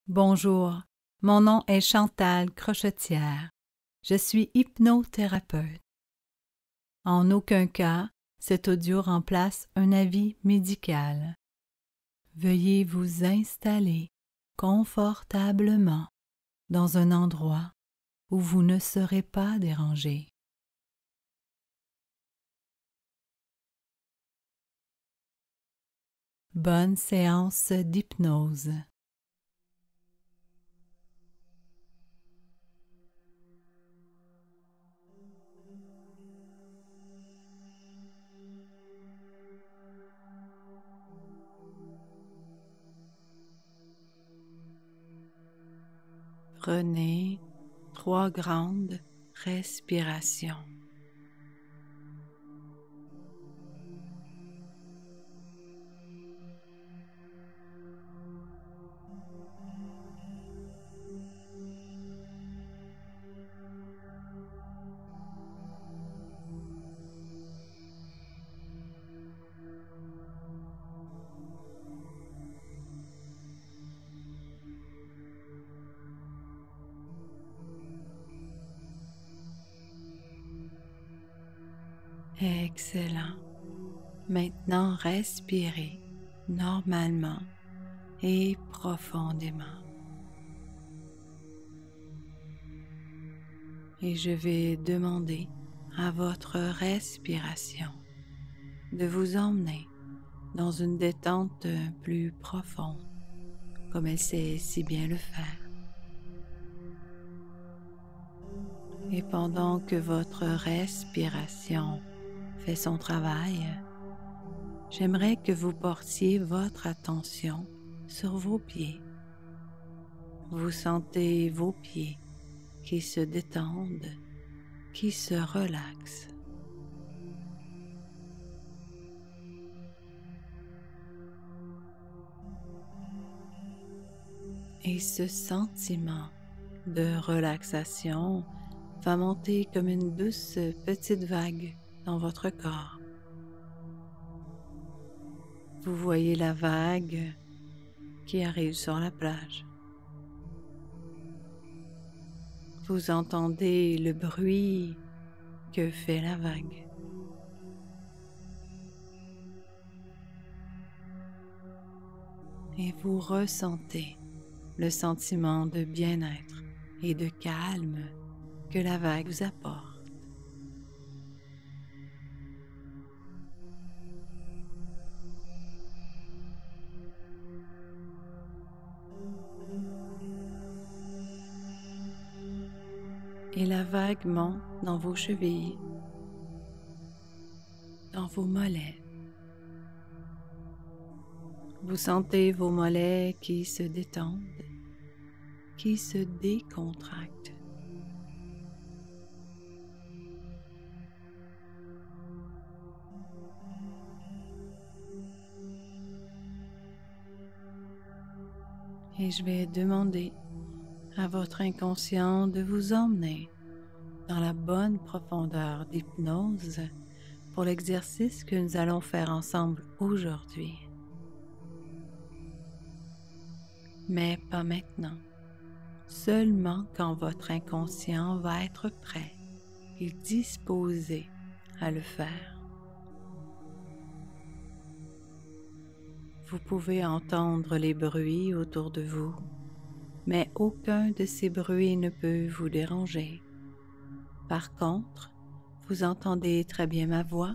Bonjour, mon nom est Chantal Crochetière. Je suis hypnothérapeute. En aucun cas, cet audio remplace un avis médical. Veuillez vous installer confortablement dans un endroit où vous ne serez pas dérangé. Bonne séance d'hypnose. Prenez 3 grandes respirations. Excellent. Maintenant, respirez normalement et profondément. Et je vais demander à votre respiration de vous emmener dans une détente plus profonde, comme elle sait si bien le faire. Et pendant que votre respiration fait son travail, j'aimerais que vous portiez votre attention sur vos pieds. Vous sentez vos pieds qui se détendent, qui se relaxent. Et ce sentiment de relaxation va monter comme une douce petite vague dans votre corps. Vous voyez la vague qui arrive sur la plage. Vous entendez le bruit que fait la vague. Et vous ressentez le sentiment de bien-être et de calme que la vague vous apporte. Et la vague monte dans vos chevilles, dans vos mollets. Vous sentez vos mollets qui se détendent, qui se décontractent. Et je vais demander à votre inconscient de vous emmener dans la bonne profondeur d'hypnose pour l'exercice que nous allons faire ensemble aujourd'hui. Mais pas maintenant, seulement quand votre inconscient va être prêt et disposé à le faire. Vous pouvez entendre les bruits autour de vous, mais aucun de ces bruits ne peut vous déranger. Par contre, vous entendez très bien ma voix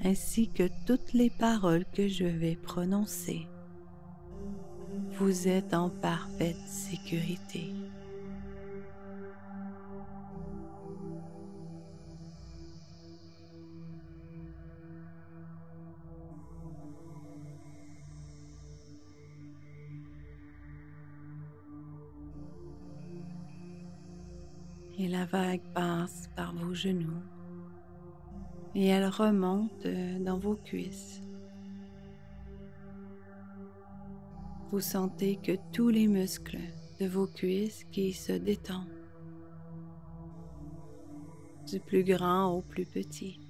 ainsi que toutes les paroles que je vais prononcer. Vous êtes en parfaite sécurité. Et la vague passe par vos genoux et elle remonte dans vos cuisses. Vous sentez que tous les muscles de vos cuisses qui se détendent, du plus grand au plus petit.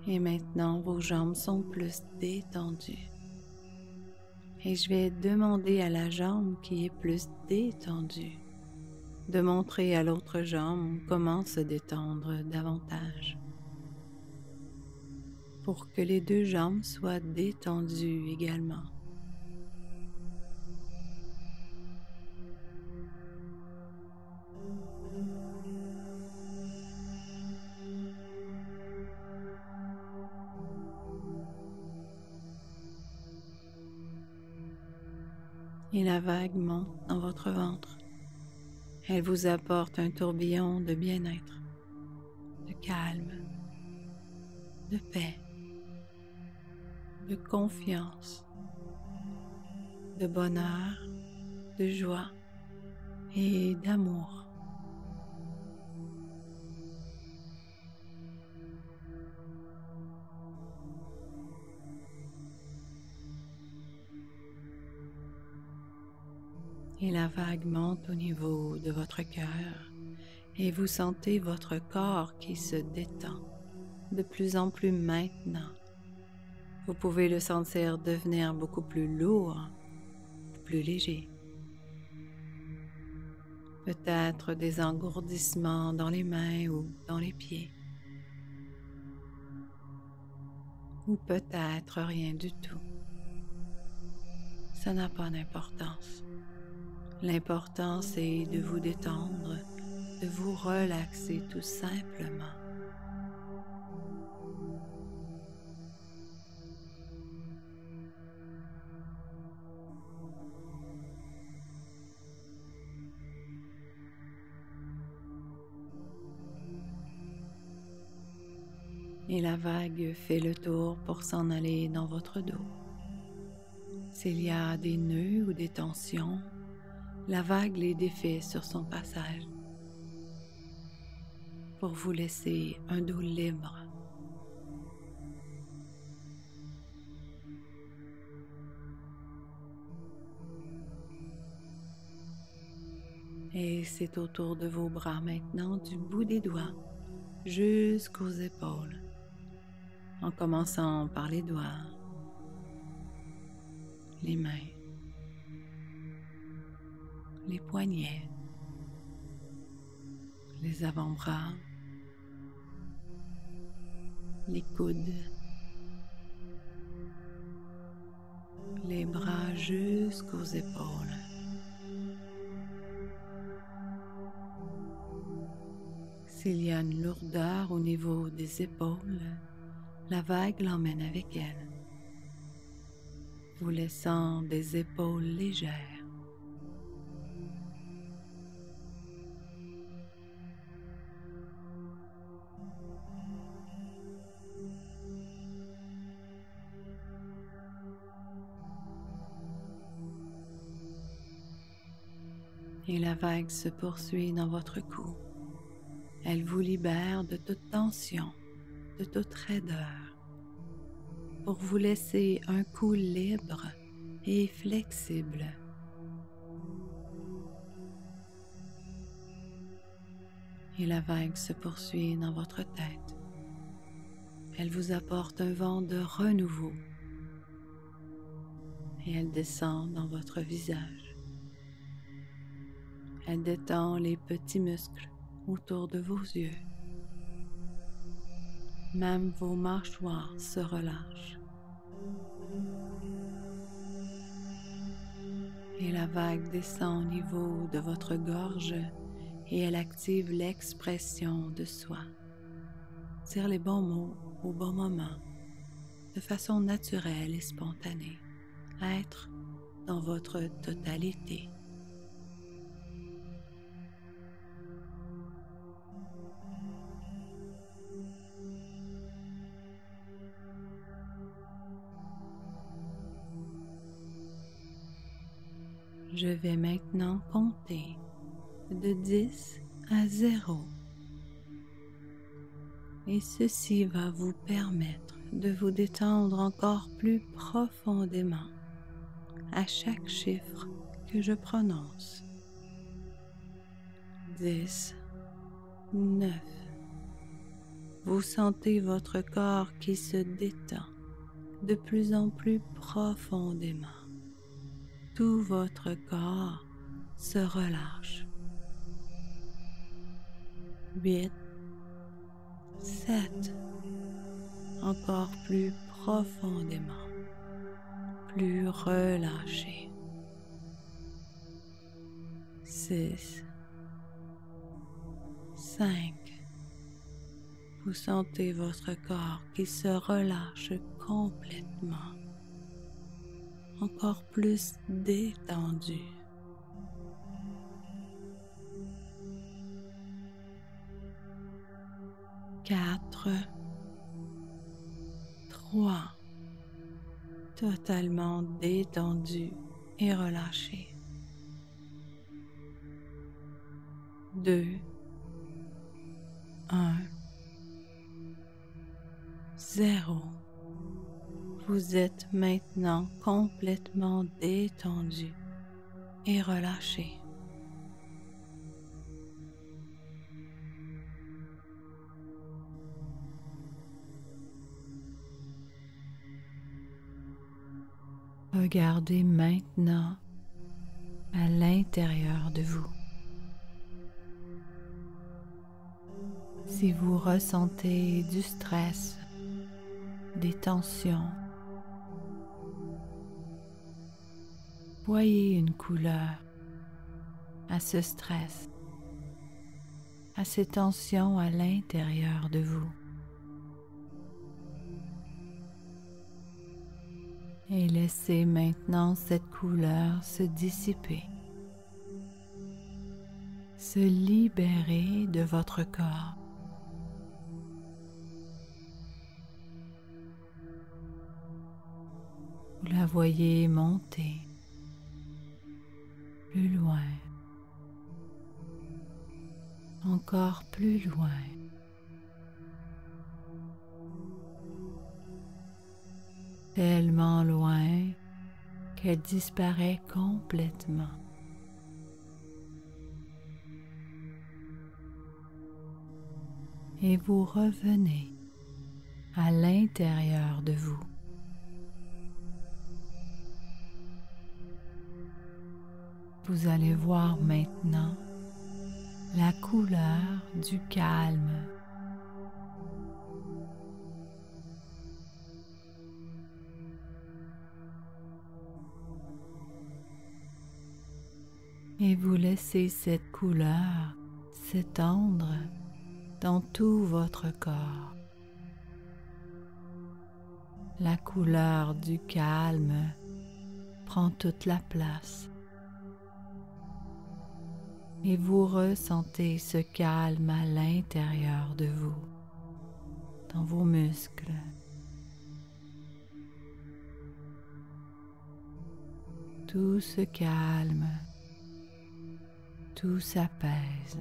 Et maintenant, vos jambes sont plus détendues. Et je vais demander à la jambe qui est plus détendue de montrer à l'autre jambe comment se détendre davantage pour que les deux jambes soient détendues également. Et la vague monte dans votre ventre. Elle vous apporte un tourbillon de bien-être, de calme, de paix, de confiance, de bonheur, de joie et d'amour. Et la vague monte au niveau de votre cœur et vous sentez votre corps qui se détend de plus en plus maintenant. Vous pouvez le sentir devenir beaucoup plus lourd, plus léger. Peut-être des engourdissements dans les mains ou dans les pieds. Ou peut-être rien du tout. Ça n'a pas d'importance. L'important, c'est de vous détendre, de vous relaxer tout simplement. Et la vague fait le tour pour s'en aller dans votre dos. S'il y a des nœuds ou des tensions, la vague les défait sur son passage pour vous laisser un dos libre. Et c'est autour de vos bras maintenant, du bout des doigts jusqu'aux épaules, en commençant par les doigts, les mains, les poignets, les avant-bras, les coudes, les bras jusqu'aux épaules. S'il y a une lourdeur au niveau des épaules, la vague l'emmène avec elle, vous laissant des épaules légères. Et la vague se poursuit dans votre cou. Elle vous libère de toute tension, de toute raideur, pour vous laisser un cou libre et flexible. Et la vague se poursuit dans votre tête. Elle vous apporte un vent de renouveau et elle descend dans votre visage. Elle détend les petits muscles autour de vos yeux. Même vos mâchoires se relâchent. Et la vague descend au niveau de votre gorge et elle active l'expression de soi. Dire les bons mots au bon moment, de façon naturelle et spontanée. Être dans votre totalité. Je vais maintenant compter de 10 à 0. Et ceci va vous permettre de vous détendre encore plus profondément à chaque chiffre que je prononce. 10, 9, vous sentez votre corps qui se détend de plus en plus profondément. Tout votre corps se relâche. 8, 7, encore plus profondément, plus relâché. 6, 5, vous sentez votre corps qui se relâche complètement, encore plus détendu. 4, 3, totalement détendu et relâché. 2, 1, 0. Vous êtes maintenant complètement détendu et relâché. Regardez maintenant à l'intérieur de vous. Si vous ressentez du stress, des tensions, voyez une couleur à ce stress, à ces tensions à l'intérieur de vous. Et laissez maintenant cette couleur se dissiper, se libérer de votre corps. Vous la voyez monter plus loin, encore plus loin. Tellement loin qu'elle disparaît complètement. Et vous revenez à l'intérieur de vous. Vous allez voir maintenant la couleur du calme. Et vous laissez cette couleur s'étendre dans tout votre corps. La couleur du calme prend toute la place. Et vous ressentez ce calme à l'intérieur de vous, dans vos muscles. Tout se calme, tout s'apaise.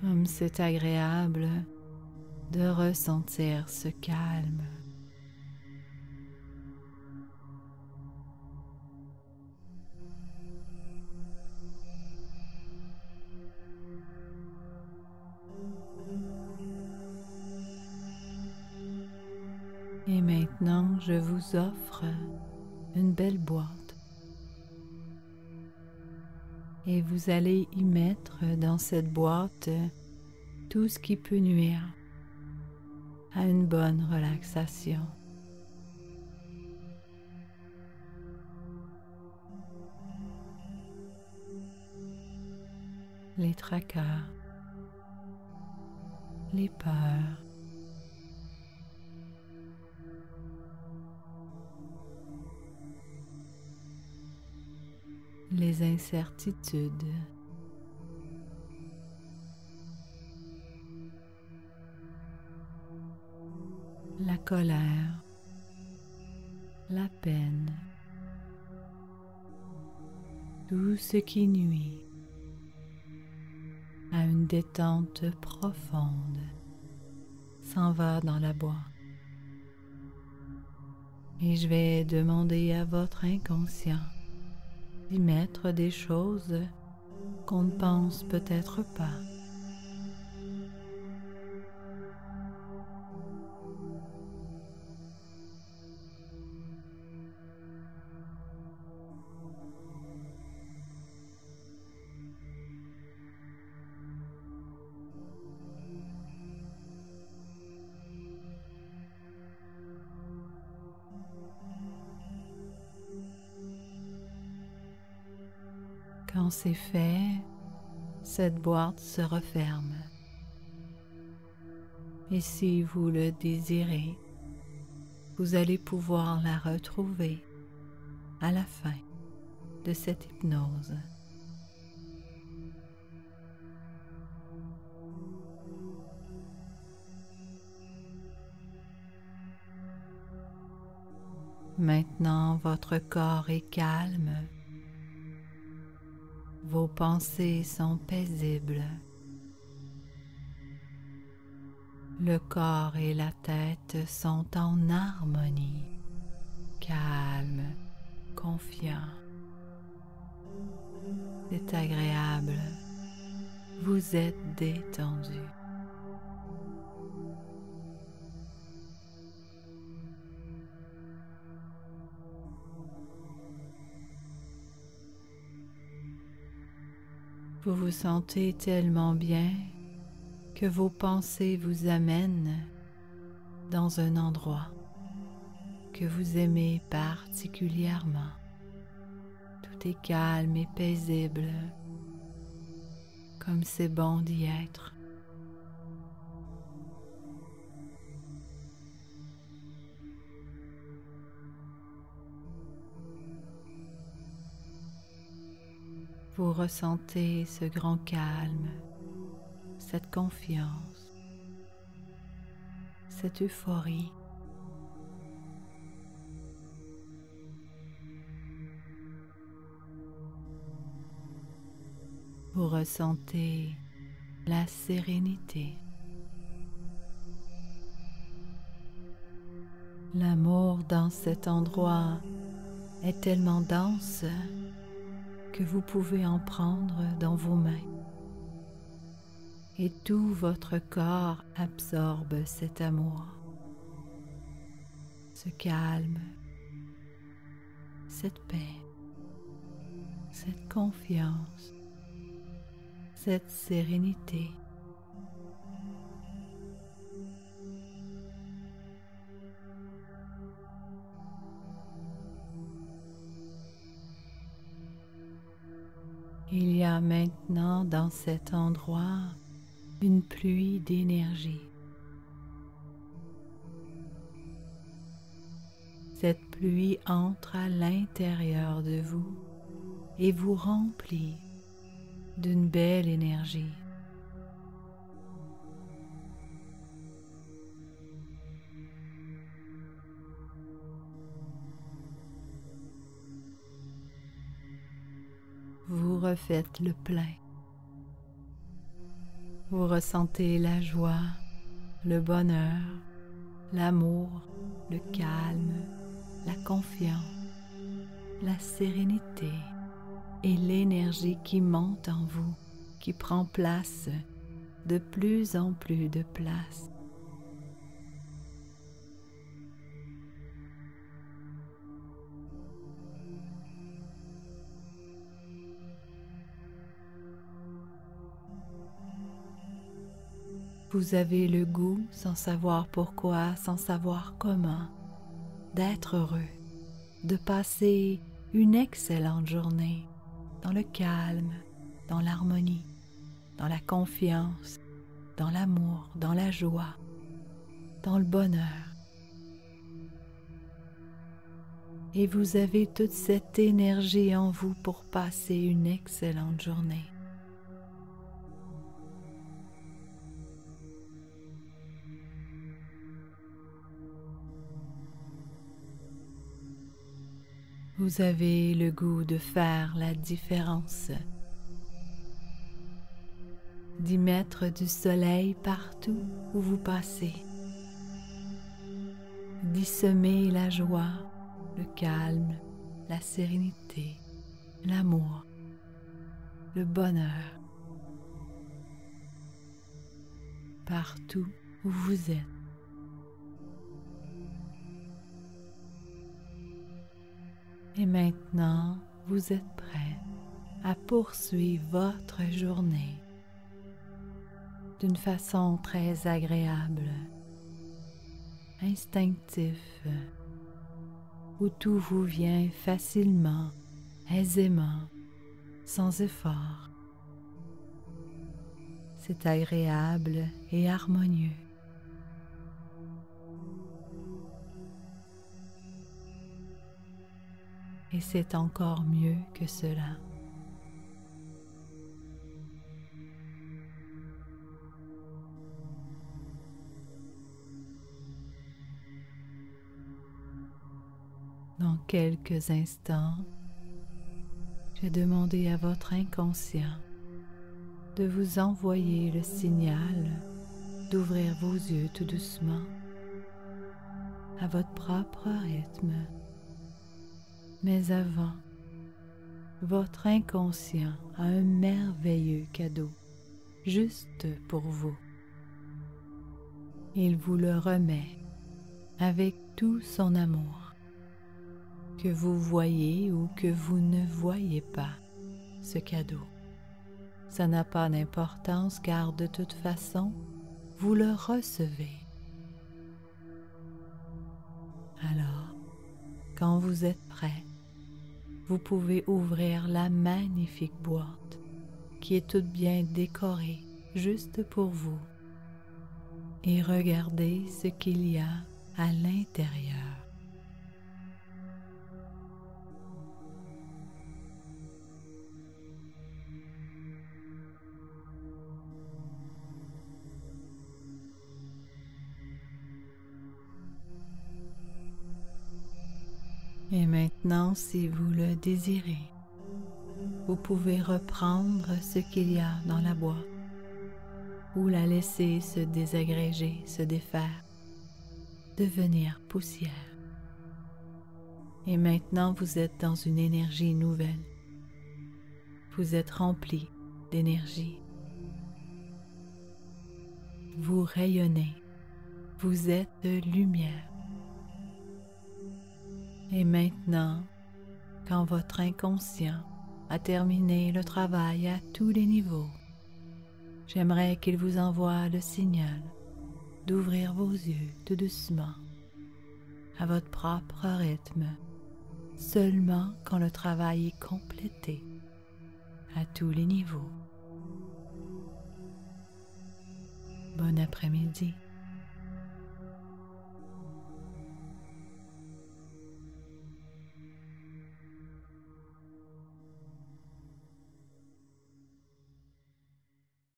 Comme c'est agréable de ressentir ce calme. Et maintenant, je vous offre une belle boîte. Et vous allez y mettre dans cette boîte tout ce qui peut nuire à une bonne relaxation. Les tracas, les peurs, les incertitudes, la colère, la peine, tout ce qui nuit à une détente profonde s'en va dans la boîte. Et je vais demander à votre inconscient d'y mettre des choses qu'on ne pense peut-être pas. Quand c'est fait, cette boîte se referme. Et si vous le désirez, vous allez pouvoir la retrouver à la fin de cette hypnose. Maintenant, votre corps est calme. Vos pensées sont paisibles. Le corps et la tête sont en harmonie, calmes, confiants. C'est agréable. Vous êtes détendu. Vous vous sentez tellement bien que vos pensées vous amènent dans un endroit que vous aimez particulièrement. Tout est calme et paisible, comme c'est bon d'y être. Vous ressentez ce grand calme, cette confiance, cette euphorie. Vous ressentez la sérénité. L'amour dans cet endroit est tellement dense que vous pouvez en prendre dans vos mains. Et tout votre corps absorbe cet amour, ce calme, cette paix, cette confiance, cette sérénité. Il y a maintenant dans cet endroit une pluie d'énergie. Cette pluie entre à l'intérieur de vous et vous remplit d'une belle énergie. Vous refaites le plein. Vous ressentez la joie, le bonheur, l'amour, le calme, la confiance, la sérénité et l'énergie qui monte en vous, qui prend place, de plus en plus de place. Vous avez le goût, sans savoir pourquoi, sans savoir comment, d'être heureux, de passer une excellente journée dans le calme, dans l'harmonie, dans la confiance, dans l'amour, dans la joie, dans le bonheur. Et vous avez toute cette énergie en vous pour passer une excellente journée. Vous avez le goût de faire la différence, d'y mettre du soleil partout où vous passez, d'y semer la joie, le calme, la sérénité, l'amour, le bonheur, partout où vous êtes. Et maintenant, vous êtes prêt à poursuivre votre journée d'une façon très agréable, instinctif, où tout vous vient facilement, aisément, sans effort. C'est agréable et harmonieux. Et c'est encore mieux que cela. Dans quelques instants, je vais demander à votre inconscient de vous envoyer le signal d'ouvrir vos yeux tout doucement à votre propre rythme. Mais avant, votre inconscient a un merveilleux cadeau juste pour vous. Il vous le remet avec tout son amour. Que vous voyez ou que vous ne voyez pas ce cadeau, ça n'a pas d'importance car de toute façon, vous le recevez. Alors, quand vous êtes prêt, vous pouvez ouvrir la magnifique boîte qui est toute bien décorée juste pour vous et regarder ce qu'il y a à l'intérieur. Et maintenant, si vous le désirez, vous pouvez reprendre ce qu'il y a dans la boîte ou la laisser se désagréger, se défaire, devenir poussière. Et maintenant, vous êtes dans une énergie nouvelle. Vous êtes rempli d'énergie. Vous rayonnez. Vous êtes de lumière. Et maintenant, quand votre inconscient a terminé le travail à tous les niveaux, j'aimerais qu'il vous envoie le signal d'ouvrir vos yeux tout doucement, à votre propre rythme, seulement quand le travail est complété à tous les niveaux. Bon après-midi.